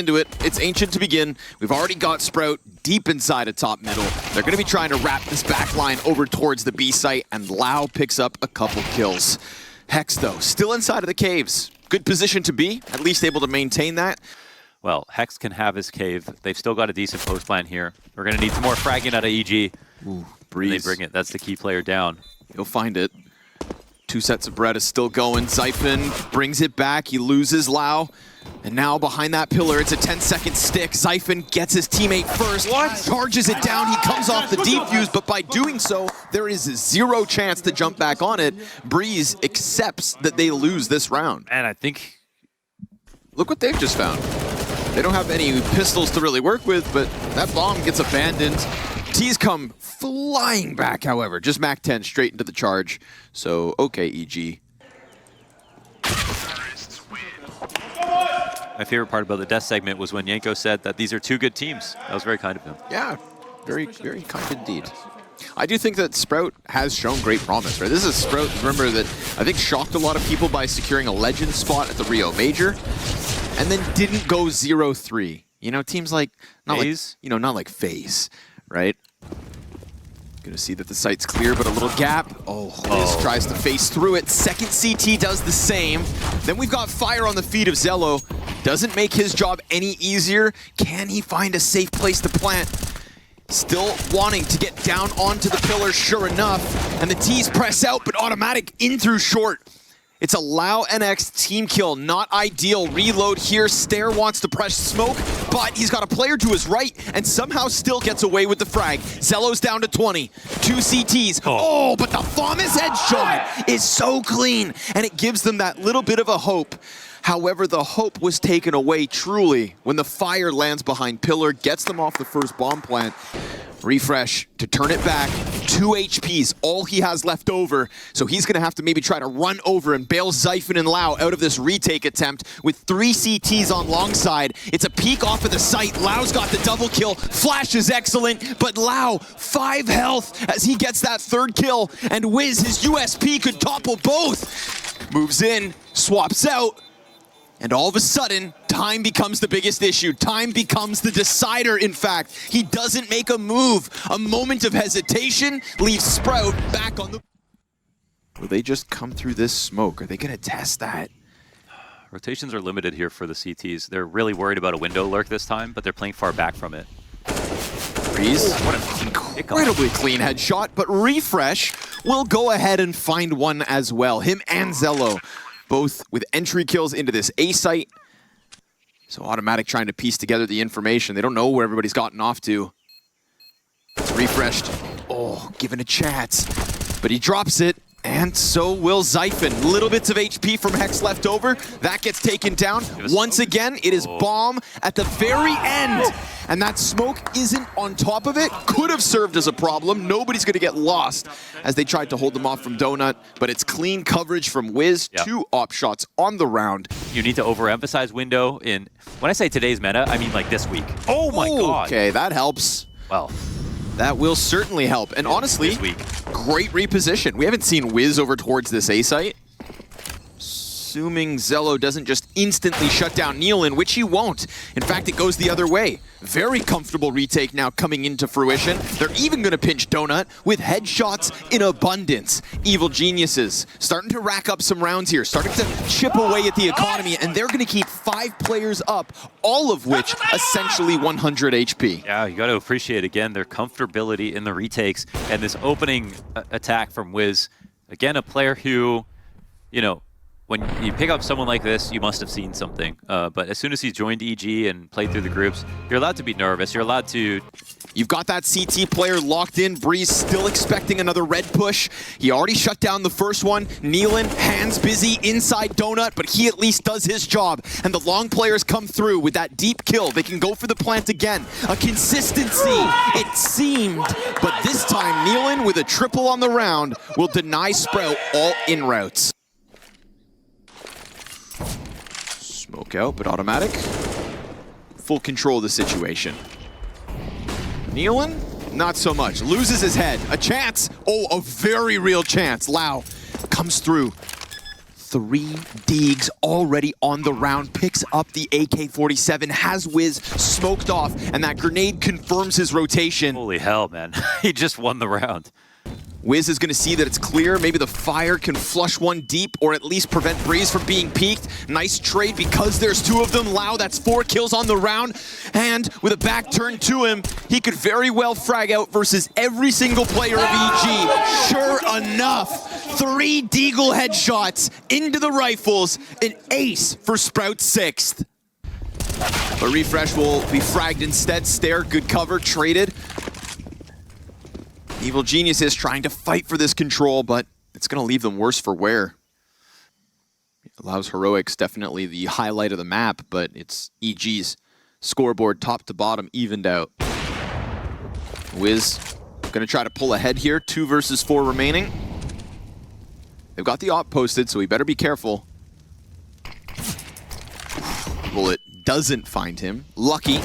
into it. It's Ancient to begin. We've already got Sprout deep inside of top middle. They're going to be trying to wrap this back line over towards the B site, and Lau picks up a couple kills. Hex, though, still inside of the caves. Good position to be, at least able to maintain that. Well, Hex can have his cave. They've still got a decent post plan here. We're going to need some more fragging out of EG. Ooh, Breeze. They bring it. That's the key player down. He'll find it. 2 sets of bread is still going. Zyphon brings it back. He loses Lau. And now behind that pillar, it's a 10-second stick. Zyphon gets his teammate first. Charges it down. He comes off the defuse, but by doing so, there is zero chance to jump back on it. Breeze accepts that they lose this round. And I think... Look what they've just found. They don't have any pistols to really work with, but that bomb gets abandoned. T's come flying back, however. Just Mac 10 straight into the charge. So, okay, EG. My favorite part about the death segment was when Yanko said that these are 2 good teams. That was very kind of him. Yeah, very, very kind indeed. I do think that Sprout has shown great promise, right? This is Sprout, remember, that I think shocked a lot of people by securing a legend spot at the Rio Major, and then didn't go 0-3. You know, teams like, not FaZe? like, not like FaZe, right? Gonna see that the site's clear, but a little gap. Oh, Liz tries to face through it. Second CT does the same. Then we've got fire on the feet of Zello. Doesn't make his job any easier. Can he find a safe place to plant? Still wanting to get down onto the pillar, sure enough. And the T's press out, but automatic in through short. It's a Lau NX team kill, not ideal. Reload here, Stair wants to press smoke, but he's got a player to his right and somehow still gets away with the frag. Zello's down to 20, 2 CTs. Oh, but the Thomas headshot is so clean, and it gives them that little bit of a hope. However, the hope was taken away truly when the fire lands behind pillar, gets them off the first bomb plant. Refresh to turn it back. 2 HPs, all he has left over. So he's going to have to maybe try to run over and bail Zyphon and Lau out of this retake attempt with 3 CTs on long side. It's a peek off of the site. Lau's got the double kill. Flash is excellent, but Lau, 5 health as he gets that 3rd kill. And Wiz, his USP could topple both. Moves in, swaps out. And all of a sudden, time becomes the biggest issue. Time becomes the decider, in fact. He doesn't make a move. A moment of hesitation leaves Sprout back on the... Will they just come through this smoke? Are they going to test that? Rotations are limited here for the CTs. They're really worried about a window lurk this time, but they're playing far back from it. Breeze, what an incredibly clean headshot, but Refresh will go ahead and find one as well. Him and Zello, both with entry kills into this A site. So Automatic trying to piece together the information. They don't know where everybody's gotten off to. It's refreshed. Oh, given a chance. But he drops it, and so will Zyphon. Little bits of HP from Hex left over. That gets taken down. Once again, it is bomb at the very end. And that smoke isn't on top of it. Could have served as a problem. Nobody's going to get lost as they tried to hold them off from Donut. But it's clean coverage from Wiz. 2 op shots on the round. You need to overemphasize window in... When I say today's meta, I mean like this week. Oh my god. Okay, that helps. Well, that will certainly help. And honestly, great reposition. We haven't seen Wiz over towards this A site. Assuming Zello doesn't just instantly shut down Nealon, which he won't. In fact, it goes the other way. Very comfortable retake now coming into fruition. They're even going to pinch Donut with headshots in abundance. Evil Geniuses starting to rack up some rounds here, starting to chip away at the economy, and they're going to keep 5 players up, all of which essentially 100 HP. Yeah, you got to appreciate, again, their comfortability in the retakes and this opening attack from Wiz. Again, a player who, you know, when you pick up someone like this, you must have seen something. But as soon as he joined EG and played through the groups, you're allowed to be nervous. You're allowed to... You've got that CT player locked in. Breeze still expecting another red push. He already shut down the first one. Nealon, hands busy inside Donut, but he at least does his job. And the long players come through with that deep kill. They can go for the plant again. A consistency, it seemed. But this time, Nealon with a triple on the round will deny Sprout all in routes. Smoke out, but Automatic. Full control of the situation. Nealon, not so much. Loses his head. A chance. Oh, a very real chance. Lau comes through. 3 Deegs already on the round, picks up the AK-47, has Wiz smoked off, and that grenade confirms his rotation. Holy hell, man. He just won the round. Wiz is going to see that it's clear. Maybe the fire can flush one deep or at least prevent Breeze from being peeked. Nice trade because there's 2 of them. Lau, that's 4 kills on the round. And with a back turn to him, he could very well frag out versus every single player of EG. Sure enough, 3 Deagle headshots into the rifles. An ace for Sprout 6th. But Refresh will be fragged instead. Stair, good cover, traded. Evil Genius is trying to fight for this control, but it's going to leave them worse for wear. Allows Heroics definitely the highlight of the map, but it's EG's scoreboard top to bottom evened out. Wiz going to try to pull ahead here. 2 versus 4 remaining. They've got the op posted, so we better be careful. Bullet doesn't find him. Lucky,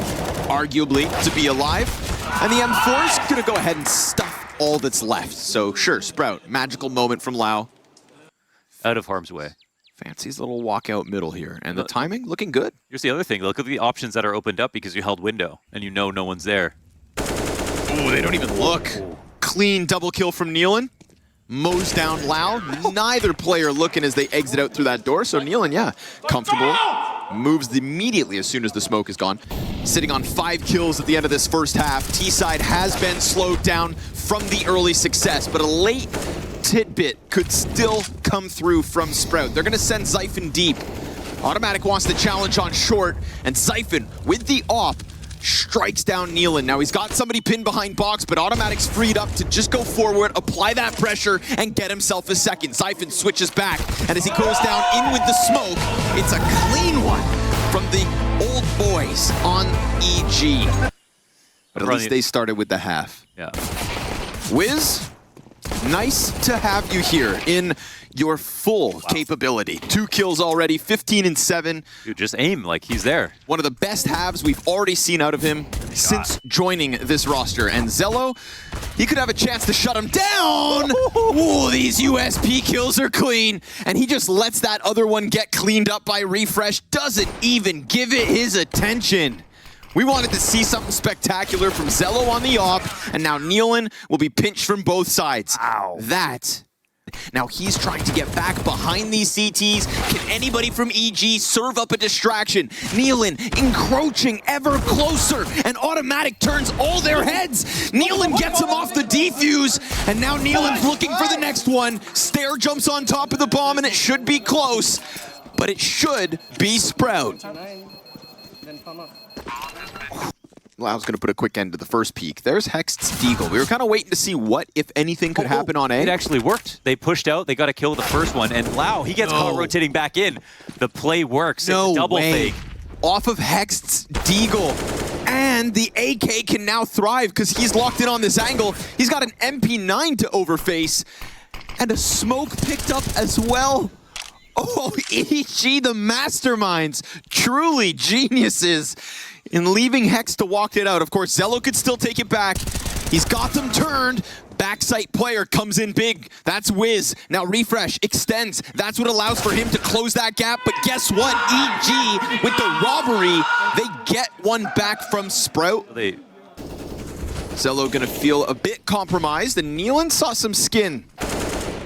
arguably, to be alive. And the M4's going to go ahead and stuff all that's left. So sure, Sprout, magical moment from Lau. Out of harm's way. Fancy's little walkout middle here. And the timing looking good. Here's the other thing. Look at the options that are opened up because you held window and you know no one's there. Ooh, they don't even look. Clean double kill from Nealon. Mows down Lau. Neither player looking as they exit out through that door. So Nealon, yeah, comfortable. Moves immediately as soon as the smoke is gone. Sitting on 5 kills at the end of this first half. T-side has been slowed down from the early success, but a late tidbit could still come through from Sprout. They're going to send Zyphon deep. Automatic wants the challenge on short, and Zyphon, with the op, strikes down Nealon. Now he's got somebody pinned behind box, but Automatic's freed up to just go forward, apply that pressure, and get himself a second. Zyphon switches back, and as he goes down in with the smoke, it's a clean one from the old boys on EG. But at least they started with the half. Yeah. Wiz, nice to have you here in your full capability. 2 kills already, 15 and 7. Dude, just aim like he's there. One of the best halves we've already seen out of him since joining this roster. And Zello, he could have a chance to shut him down. Ooh, these USP kills are clean. And he just lets that other one get cleaned up by Refresh. Doesn't even give it his attention. We wanted to see something spectacular from Zello on the op, and now Nealon will be pinched from both sides. Ow. That. Now he's trying to get back behind these CTs. Can anybody from EG serve up a distraction? Nealon encroaching ever closer, and Automatic turns all their heads. Nealon gets him off the defuse, and now Nealon's looking for the next one. Stair jumps on top of the bomb, and it should be close, but it should be Sprout. Lau's going to put a quick end to the first peek. There's Hexed's Deagle. We were kind of waiting to see what, if anything, could happen on A. It actually worked. They pushed out. They got to kill the first one. And Lau, he gets caught rotating back in. The play works. No it's a double way. fake. Off of Hexed's Deagle. And the AK can now thrive because he's locked in on this angle. He's got an MP9 to overface. And a smoke picked up as well. Oh, EG, the masterminds. Truly geniuses in leaving Hex to walk it out. Of course, Zello could still take it back. He's got them turned. Backside player comes in big. That's Wiz. Now Refresh extends. That's what allows for him to close that gap. But guess what? EG, with the robbery, they get one back from Sprout. Zello gonna feel a bit compromised, and Nealon saw some skin.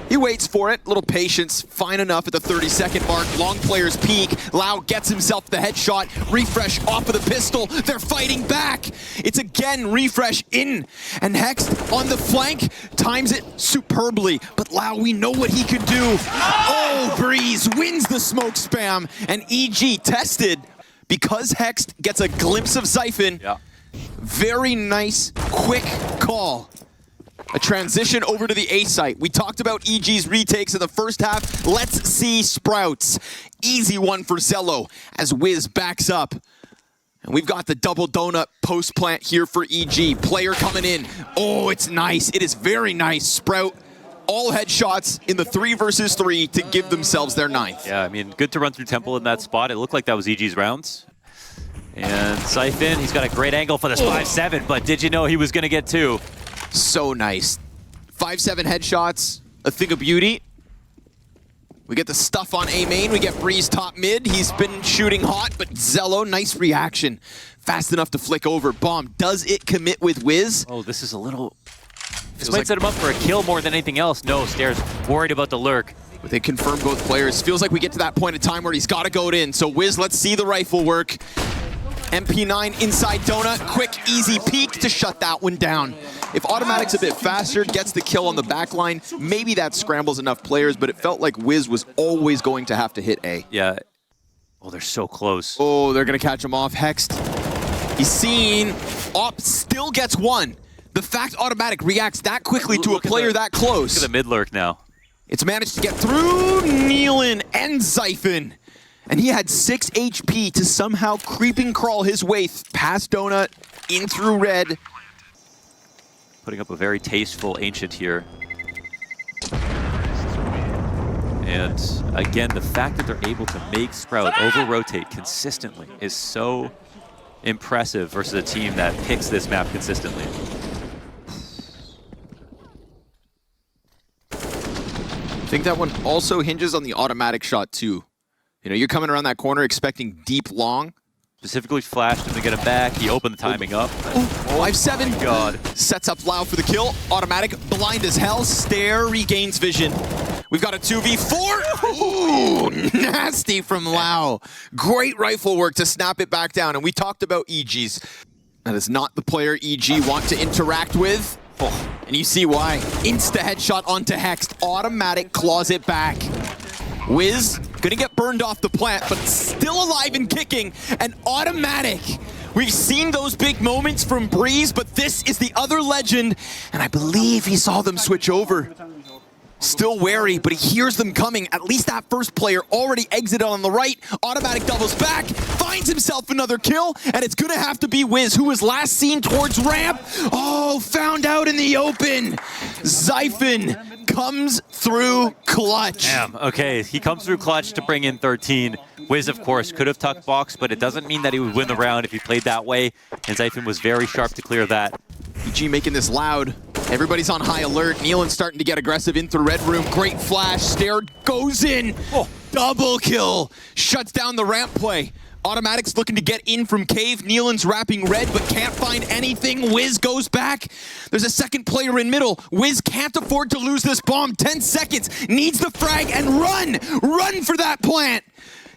He waits for it, little patience, fine enough at the 30-second mark. Long player's peak. Lau gets himself the headshot. Refresh off of the pistol. They're fighting back. It's again Refresh in. And Hex on the flank times it superbly. But Lau, we know what he could do. Oh, Breeze wins the smoke spam. And EG tested because Hex gets a glimpse of Zyphon. Yeah. Very nice, quick call. A transition over to the A site. We talked about EG's retakes in the first half. Let's see Sprouts. Easy one for Zello as Wiz backs up. And we've got the double donut post plant here for EG. Player coming in. Oh, it's nice. It is very nice. Sprout, all headshots in the 3 versus 3 to give themselves their 9th. Yeah, I mean, good to run through Temple in that spot. It looked like that was EG's rounds. And Zyphon, he's got a great angle for this 5-7, but did you know he was going to get 2? So nice. 5-7 headshots, a thing of beauty. We get the stuff on A main, we get Breeze top mid. He's been shooting hot, but Zello, nice reaction. Fast enough to flick over. Bomb, does it commit with Wiz? Oh, this is a little... This might set him up for a kill more than anything else. No, Stairs worried about the lurk. But they confirm both players. Feels like we get to that point in time where he's got to go in. So Wiz, let's see the rifle work. MP9 inside Donut. Quick, easy peek to shut that one down. If Automatic's a bit faster, gets the kill on the back line, maybe that scrambles enough players, but it felt like Wiz was always going to have to hit A. Yeah. Oh, they're so close. Oh, they're going to catch him off. Hexed. He's seen. Op still gets one. The fact Automatic reacts that quickly to a player that close. Look at the mid lurk now. It's managed to get through Nealon and Zyphon. And he had 6 HP to somehow creeping crawl his way past Donut, in through red. Putting up a very tasteful Ancient here. And again, the fact that they're able to make Sprout over-rotate consistently is so impressive versus a team that picks this map consistently. I think that one also hinges on the Automatic shot too. You know, you're coming around that corner expecting deep long. Specifically flashed him to get him back. He opened the timing up. 5-7. God. Sets up Lau for the kill. Automatic blind as hell. Stare regains vision. We've got a 2v4. Ooh, nasty from Lau. Great rifle work to snap it back down. And we talked about EGs. That is not the player EG want to interact with. Oh, and you see why. Insta headshot onto Hexed. Automatic claws it back. Wiz gonna get burned off the plant, but still alive and kicking. And Automatic. We've seen those big moments from Breeze, but this is the other legend. And I believe he saw them switch over. Still wary, but he hears them coming. At least that first player already exited on the right. Automatic doubles back, finds himself another kill, and it's gonna have to be Wiz, who was last seen towards ramp. Oh, found out in the open. Zyphon comes through clutch. Damn, okay, he comes through clutch to bring in 13. Wiz, of course, could have tucked box, but it doesn't mean that he would win the round if he played that way, and Zyphon was very sharp to clear that. EG making this loud. Everybody's on high alert. Nealon's starting to get aggressive in through red room. Great flash. Stare goes in. Oh, double kill. Shuts down the ramp play. Automatic's looking to get in from cave. Nealon's wrapping red, but can't find anything. Wiz goes back. There's a second player in middle. Wiz can't afford to lose this bomb. 10 seconds. Needs the frag and run. Run for that plant.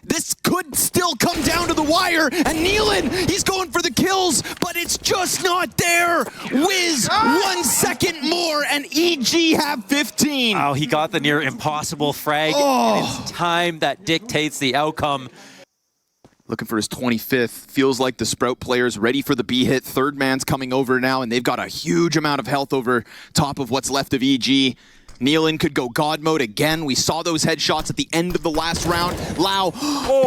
This could still come down to the wire, and Nealon, he's going for the kills, but it's just not there. Wiz, 1 second more, and EG have 15. Oh, he got the near impossible frag, and it's time that dictates the outcome. Looking for his 25th. Feels like the Sprout player's ready for the B hit. Third man's coming over now, and they've got a huge amount of health over top of what's left of EG. Nealon could go God mode again. We saw those headshots at the end of the last round. Lau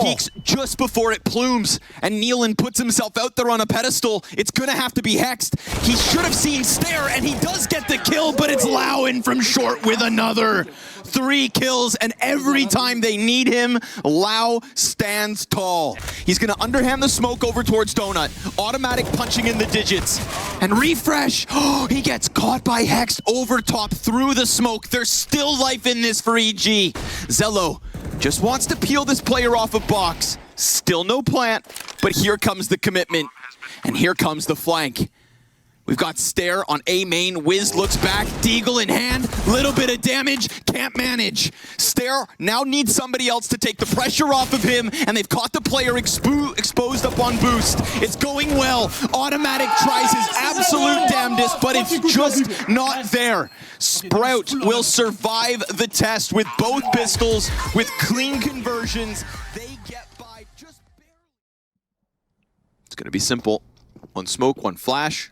peeks just before it plumes, and Nealon puts himself out there on a pedestal. It's gonna have to be Hexed. He should have seen Stare, and he does get the kill, but it's Lau in from short with another. 3 kills, and every time they need him, Lau stands tall. He's gonna underhand the smoke over towards Donut. Automatic punching in the digits. And refresh. Oh, he gets caught by Hexed over top through the smoke. There's still life in this for EG. Zello just wants to peel this player off of box. Still no plant, but here comes the commitment. And here comes the flank. We've got Stare on A main. Wiz looks back, Deagle in hand, little bit of damage, can't manage. Stare now needs somebody else to take the pressure off of him, and they've caught the player exposed up on boost. It's going well. Automatic tries his absolute damnedest, but it's just not there. Sprout will survive the test with both pistols, with clean conversions. They get by just barely. It's gonna be simple. One smoke, one flash.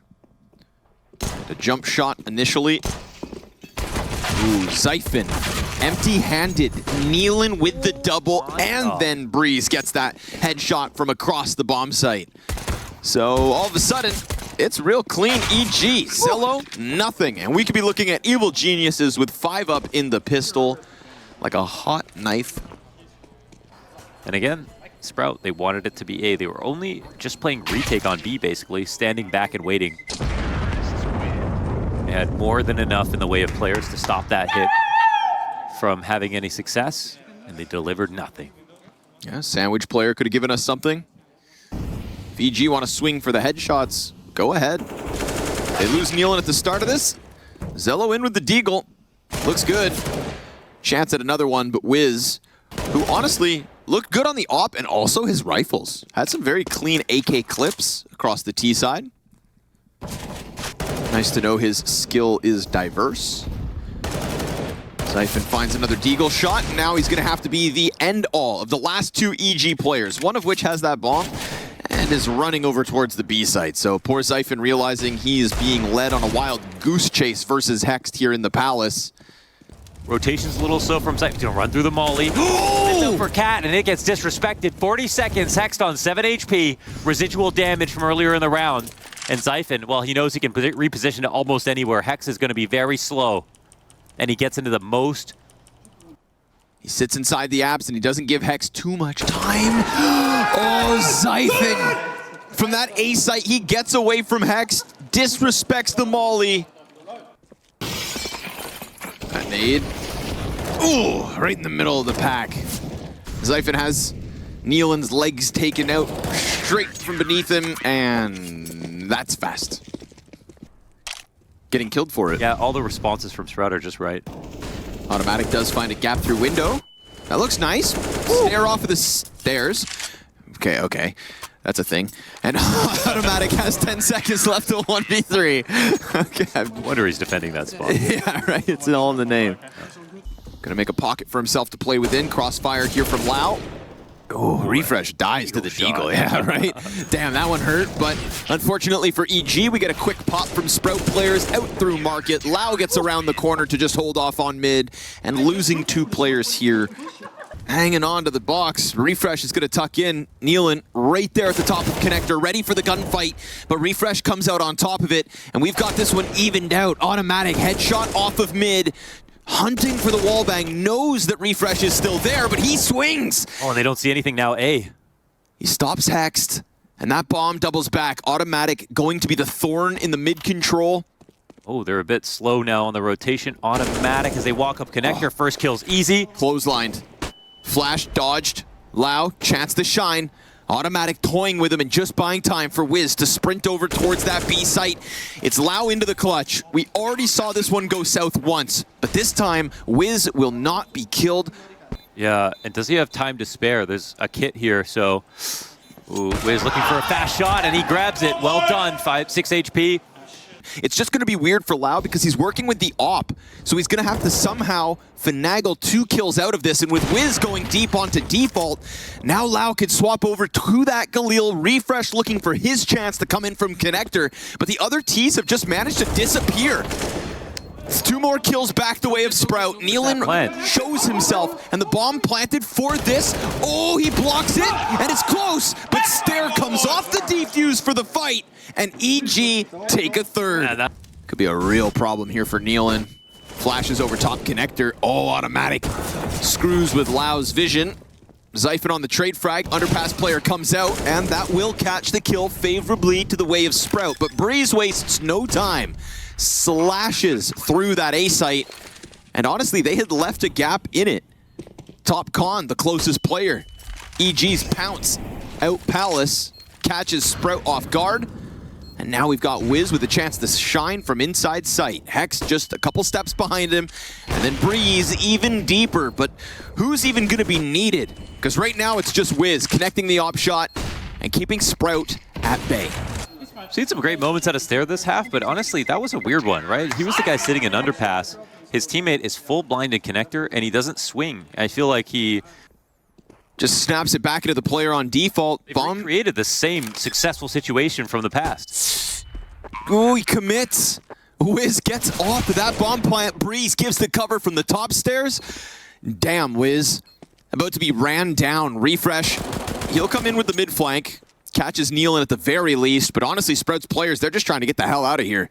The jump shot initially. Ooh, Zyphon, empty-handed. Nealon with the double, and then Breeze gets that headshot from across the bomb site. So all of a sudden, it's real clean EG. Zello, nothing. And we could be looking at Evil Geniuses with 5 up in the pistol, like a hot knife. And again, Sprout, they wanted it to be A. They were only just playing retake on B, basically, standing back and waiting. They had more than enough in the way of players to stop that hit from having any success. And they delivered nothing. Yeah, sandwich player could have given us something. If EG want to swing for the headshots, go ahead. They lose Nealon at the start of this. Zello in with the deagle. Looks good. Chance at another one, but Wiz, who honestly looked good on the op and also his rifles. Had some very clean AK clips across the T side. Nice to know his skill is diverse. Zyphon finds another deagle shot, and now he's going to have to be the end-all of the last two EG players, one of which has that bomb and is running over towards the B site. So poor Zyphon realizing he is being led on a wild goose chase versus Hext here in the Palace. Rotation's a little slow from Zyphon. He's going to run through the molly. Oh! For Cat, and it gets disrespected. 40 seconds, Hext on 7 HP. Residual damage from earlier in the round. And Zyphon, well, he knows he can reposition it almost anywhere. Hex is going to be very slow. And he gets into the most. He sits inside the apps and he doesn't give Hex too much time. Oh, Zyphon! From that A site, he gets away from Hex, disrespects the molly. That nade. Ooh, right in the middle of the pack. Zyphon has Nealon's legs taken out straight from beneath him, and that's fast. Getting killed for it. Yeah, all the responses from Sprout are just right. Automatic does find a gap through window. That looks nice. Stare off of the stairs. Okay. That's a thing. And Automatic has 10 seconds left to 1v3. Okay. I wonder he's defending that spot. Yeah, right. It's all in the name. Gonna make a pocket for himself to play within. Crossfire here from Lau. Oh, Refresh dies to the deagle. Yeah, right? Damn, that one hurt. But unfortunately for EG, we get a quick pop from Sprout players out through market. Lau gets around the corner to just hold off on mid, and losing 2 players here. Hanging on to the box. Refresh is going to tuck in. Nealon right there at the top of connector, ready for the gunfight. But Refresh comes out on top of it, and we've got this one evened out. Automatic headshot off of mid. Hunting for the wallbang, knows that Refresh is still there, but he swings! Oh, and they don't see anything now, A. He stops Hext, and that bomb doubles back. Automatic going to be the thorn in the mid control. Oh, they're a bit slow now on the rotation. Automatic as they walk up connector. First kill's easy. Clotheslined. Flash dodged. Lau, chance to shine. Automatic toying with him and just buying time for Wiz to sprint over towards that B site. It's Lau into the clutch. We already saw this one go south once, but this time, Wiz will not be killed. Yeah, and does he have time to spare? There's a kit here, so Wiz looking for a fast shot, and he grabs it. Well done, 6 HP. It's just going to be weird for Lau because he's working with the op, so he's going to have to somehow finagle 2 kills out of this, and with Wiz going deep onto default, now Lau could swap over to that Galil. Refresh looking for his chance to come in from connector, but the other Ts have just managed to disappear. It's 2 more kills back the way of Sprout. Nealon shows himself, and the bomb planted for this. Oh, he blocks it, and it's close, but Stare comes off the defuse for the fight, and EG take a third. Yeah, could be a real problem here for Nealon. Flashes over top connector. Oh, Automatic screws with Lau's vision. Zyphon on the trade frag. Underpass player comes out, and that will catch the kill favorably to the way of Sprout, but Breeze wastes no time. Slashes through that A site, and honestly, they had left a gap in it. Top Con, the closest player. EG's pounce out Palace, catches Sprout off guard, and now we've got Wiz with a chance to shine from inside sight. Hex just a couple steps behind him, and then Breeze even deeper, but who's even going to be needed? Because right now it's just Wiz connecting the op shot and keeping Sprout at bay. Seen some great moments out of Stare this half, but honestly, that was a weird one, right? He was the guy sitting in underpass. His teammate is full blind in connector, and he doesn't swing. I feel like he just snaps it back into the player on default. Bomb created the same successful situation from the past. Oh, he commits. Wiz gets off of that bomb plant. Breeze gives the cover from the top stairs. Damn, Wiz. About to be ran down. Refresh. He'll come in with the mid flank. Catches Nealon at the very least, but honestly, Sprout's players, they're just trying to get the hell out of here.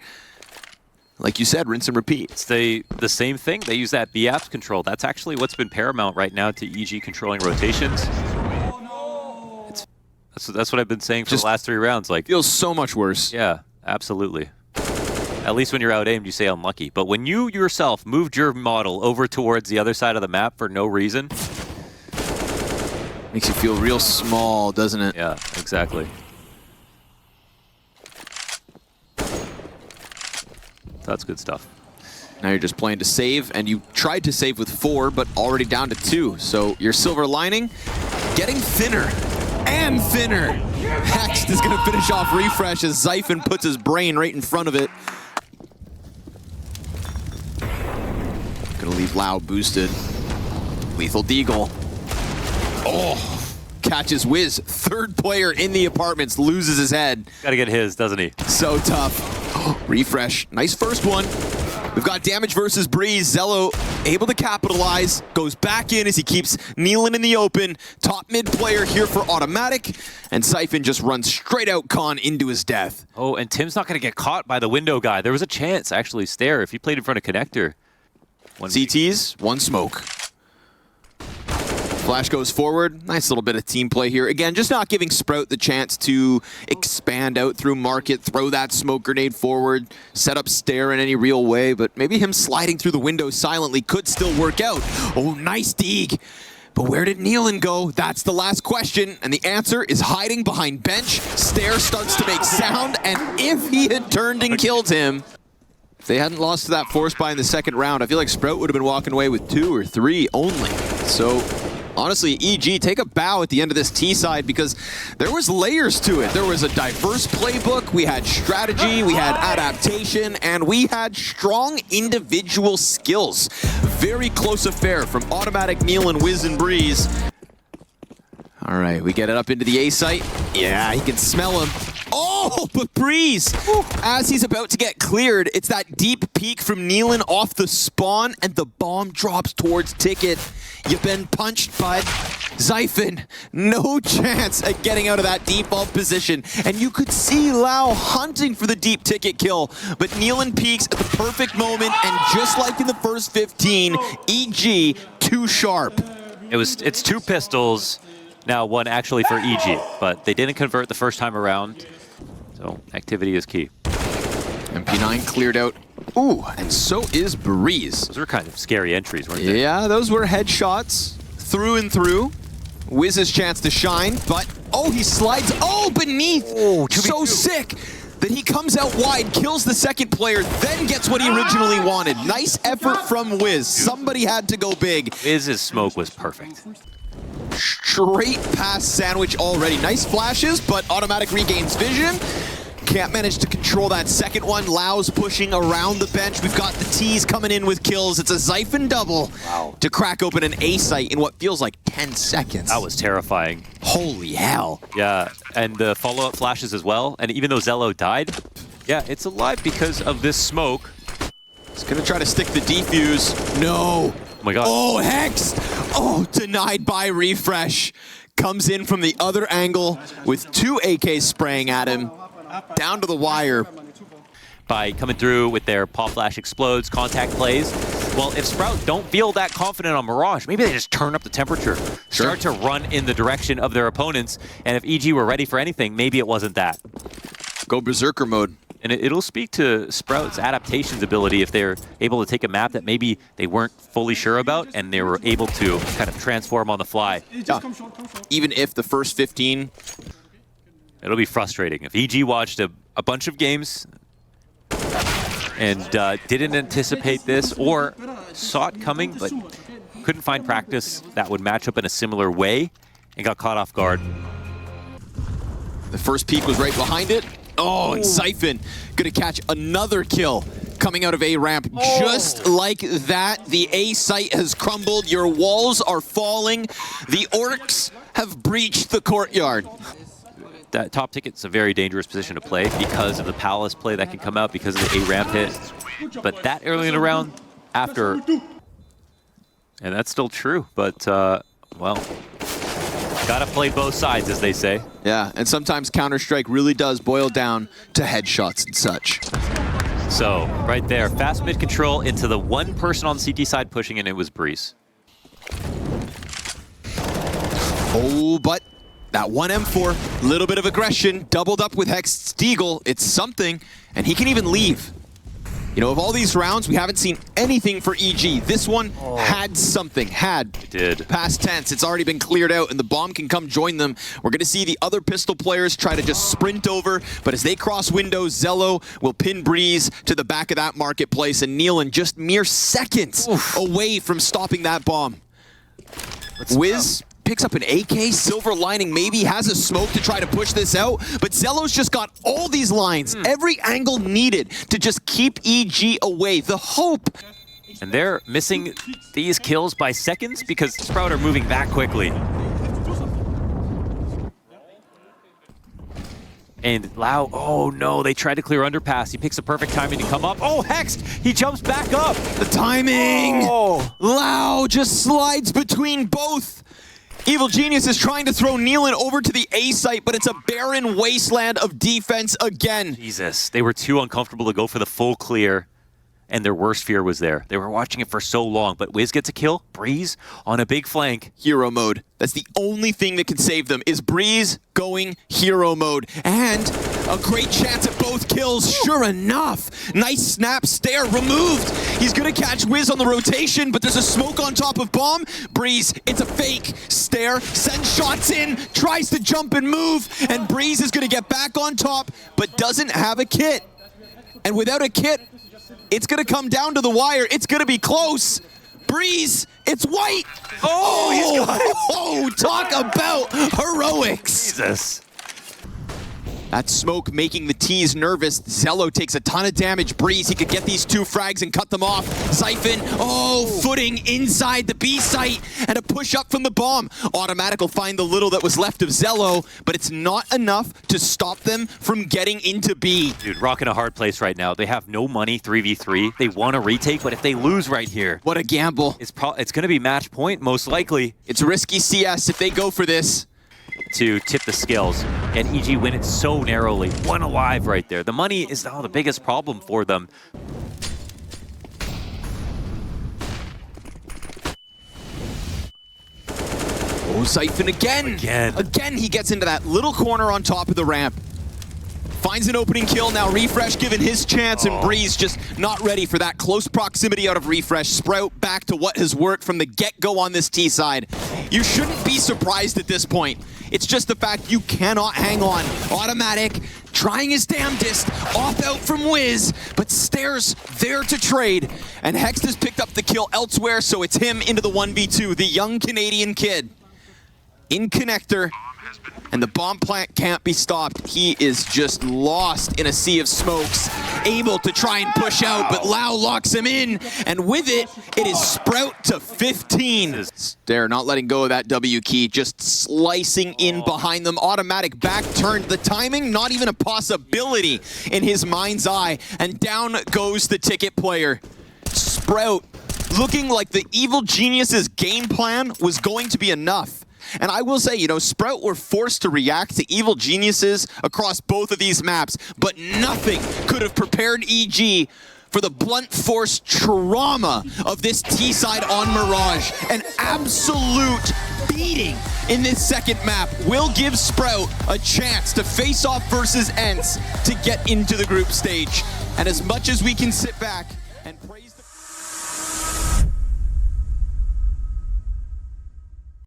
Like you said, rinse and repeat. It's the same thing. They use that B-apps control. That's actually what's been paramount right now to EG controlling rotations. That's what I've been saying for the last 3 rounds. Like, feels so much worse. Yeah, absolutely. At least when you're out-aimed, you say unlucky. But when you yourself moved your model over towards the other side of the map for no reason, Makes you feel real small, doesn't it? Yeah, exactly. That's good stuff. Now you're just playing to save, and you tried to save with 4, but already down to 2. So your silver lining, getting thinner and thinner. Hext is going to finish off Refresh as Xiphon puts his brain right in front of it. Going to leave Lau boosted. Lethal Deagle. Oh, catches Wiz. Third player in the apartments loses his head. Gotta get his, doesn't he? So tough. Refresh. Nice first one. We've got damage versus Breeze. Zello able to capitalize. Goes back in as he keeps Nealon in the open. Top mid player here for automatic. And Xiphon just runs straight out Khan into his death. Oh, and Tim's not going to get caught by the window guy. There was a chance, actually, Stare, if he played in front of Connector. CTs, one smoke. Flash goes forward. Nice little bit of team play here. Again, just not giving Sprout the chance to expand out through market, throw that smoke grenade forward, set up Stare in any real way, but maybe him sliding through the window silently could still work out. Oh, nice Deeg. But where did Nealon go? That's the last question, and the answer is hiding behind bench. Stare starts to make sound, and if he had turned and killed him, if they hadn't lost to that force buy in the second round, I feel like Sprout would have been walking away with 2 or 3 only. So honestly, EG, take a bow at the end of this T side because there was layers to it. There was a diverse playbook, we had strategy, we had adaptation, and we had strong individual skills. Very close affair from Automatic, Nealon, Wiz, and Breeze. All right, we get it up into the A site. Yeah, he can smell him. Oh, but Breeze, as he's about to get cleared, it's that deep peek from Nealon off the spawn, and the bomb drops towards Ticket. You've been punched, bud. Xiphon, no chance at getting out of that default position. And you could see Lau hunting for the deep Ticket kill, but Nealon peeks at the perfect moment, and just like in the first 15, EG too sharp. It's 2 pistols. Now, 1 actually for EG, but they didn't convert the first time around. So, activity is key. MP9 cleared out. Ooh, and so is Breeze. Those were kind of scary entries, weren't they? Yeah, those were headshots through and through. Wiz's chance to shine, but oh, he slides. Oh, beneath. Oh, so sick that he comes out wide, kills the second player, then gets what he originally wanted. Nice effort from Wiz. Somebody had to go big. Wiz's smoke was perfect. Straight past sandwich already. Nice flashes, but Automatic regains vision. Can't manage to control that second one. Lau's pushing around the bench. We've got the T's coming in with kills. It's a Xiphon double to crack open an A site in what feels like 10 seconds. That was terrifying. Holy hell. Yeah, and the follow-up flashes as well. And even though Zello died, yeah, it's alive because of this smoke. He's gonna try to stick the defuse. No. Oh my god. Oh, Hex! Oh, denied by Refresh. Comes in from the other angle with 2 AKs spraying at him. Down to the wire. By coming through with their pop flash explodes, contact plays. Well, if Sprout don't feel that confident on Mirage, maybe they just turn up the temperature, start to run in the direction of their opponents, and if EG were ready for anything, maybe it wasn't that. Go Berserker mode. And it'll speak to Sprout's adaptations ability if they're able to take a map that maybe they weren't fully sure about and they were able to kind of transform on the fly. Yeah. Even if the first 15... It'll be frustrating. If EG watched a bunch of games and didn't anticipate this or saw it coming but couldn't find practice that would match up in a similar way and got caught off guard. The first peak was right behind it. Oh, and Xiphon gonna catch another kill coming out of A ramp. Just like that, the A site has crumbled. Your walls are falling. The orcs have breached the courtyard. That top ticket's a very dangerous position to play because of the Palace play that can come out because of the A ramp hit. But that early in the round, after, and that's still true, but well, gotta play both sides, as they say. Yeah, and sometimes Counter-Strike really does boil down to headshots and such. So, right there, fast mid control into the one person on the CT side pushing, and it was Breeze. Oh, but that one M4, little bit of aggression, doubled up with Hex Deagle. It's something, and he can even leave. You know, of all these rounds, we haven't seen anything for EG. This one had something. It did. Past tense. It's already been cleared out, and the bomb can come join them. We're going to see the other pistol players try to just sprint over, but as they cross windows, Zello will pin Breeze to the back of that marketplace, and Nealon just mere seconds away from stopping that bomb. Wiz picks up an AK, silver lining maybe, has a smoke to try to push this out, but Zello's just got all these lines, every angle needed to just keep EG away. The hope. And they're missing these kills by seconds because Sprout are moving that quickly. And Lau, oh no, they tried to clear underpass. He picks the perfect timing to come up. Oh, Hex, he jumps back up. The timing. Lau just slides between both. Evil Genius is trying to throw Nealon over to the A site, but it's a barren wasteland of defense again. Jesus, they were too uncomfortable to go for the full clear, and their worst fear was there. They were watching it for so long, but Wiz gets a kill. Breeze on a big flank. Hero mode. That's the only thing that can save them, is Breeze going hero mode. And a great chance at both kills, sure enough. Nice snap, stare removed. He's gonna catch Wiz on the rotation, but there's a smoke on top of bomb. Breeze, it's a fake. Stare, sends shots in, tries to jump and move, and Breeze is gonna get back on top, but doesn't have a kit. And without a kit, it's gonna come down to the wire. It's gonna be close. Breeze, it's white. Oh, he's got it. Oh, talk about heroics. Jesus. That smoke making the T's nervous. Zello takes a ton of damage. Breeze, he could get these two frags and cut them off. Zyphon, footing inside the B site, and a push up from the bomb. Automatic will find the little that was left of Zello, but it's not enough to stop them from getting into B. Dude, rocking a hard place right now. They have no money, 3v3. They want to retake, but if they lose right here, What a gamble. it's going to be match point, most likely, It's risky CS if they go for this. to tip the scales. And EG win it so narrowly. One alive right there. The money is now the biggest problem for them. Oh, Zyphon again. Again, he gets into that little corner on top of the ramp. Finds an opening kill. Now Refresh given his chance, and Breeze just not ready for that close proximity out of Refresh. Sprout back to what has worked from the get-go on this T side. You shouldn't be surprised at this point. It's just the fact you cannot hang on. Automatic, trying his damnedest, off out from Wiz, but Stare's there to trade. And Hex has picked up the kill elsewhere, so it's him into the 1v2, the young Canadian kid. In connector, and the bomb plant can't be stopped. He is just lost in a sea of smokes, able to try and push out, but Lau locks him in, and with it, it is Sprout to 15. Stare not letting go of that W key, just slicing in behind them. Automatic back turned. The timing, not even a possibility in his mind's eye, and down goes the ticket player. Sprout, looking like the Evil Genius's game plan was going to be enough. And I will say, you know, Sprout were forced to react to Evil Geniuses across both of these maps, but nothing could have prepared EG for the blunt force trauma of this T-side on Mirage. An absolute beating in this second map will give Sprout a chance to face off versus ENCE to get into the group stage. And as much as we can sit back